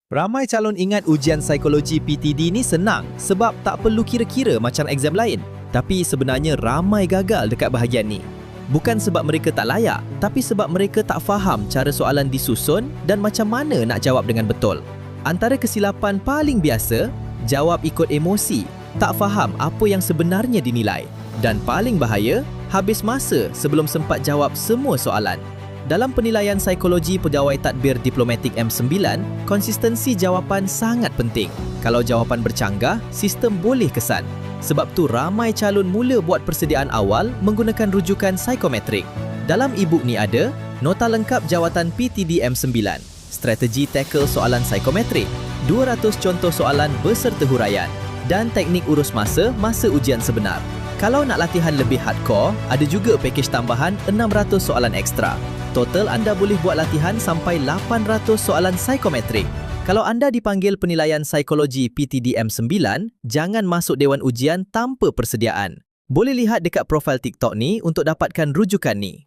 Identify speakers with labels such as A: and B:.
A: Ramai calon ingat ujian psikologi PTD ni senang sebab tak perlu kira-kira macam exam lain. Tapi sebenarnya ramai gagal dekat bahagian ni. Bukan sebab mereka tak layak, tapi sebab mereka tak faham cara soalan disusun dan macam mana nak jawab dengan betul. Antara kesilapan paling biasa, jawab ikut emosi, tak faham apa yang sebenarnya dinilai. Dan paling bahaya, habis masa sebelum sempat jawab semua soalan. Dalam penilaian psikologi pegawai tadbir diplomatik M9, konsistensi jawapan sangat penting. Kalau jawapan bercanggah, sistem boleh kesan. Sebab tu ramai calon mula buat persediaan awal menggunakan rujukan psikometrik. Dalam e-book ni ada nota lengkap jawatan PTD M9, strategi tackle soalan psikometrik, 200 contoh soalan beserta huraian dan teknik urus masa ujian sebenar. Kalau nak latihan lebih hardcore, ada juga pakej tambahan 600 soalan ekstra. Total anda boleh buat latihan sampai 800 soalan psikometrik. Kalau anda dipanggil penilaian psikologi PTD M9, jangan masuk dewan ujian tanpa persediaan. Boleh lihat dekat profil TikTok ni untuk dapatkan rujukan ni.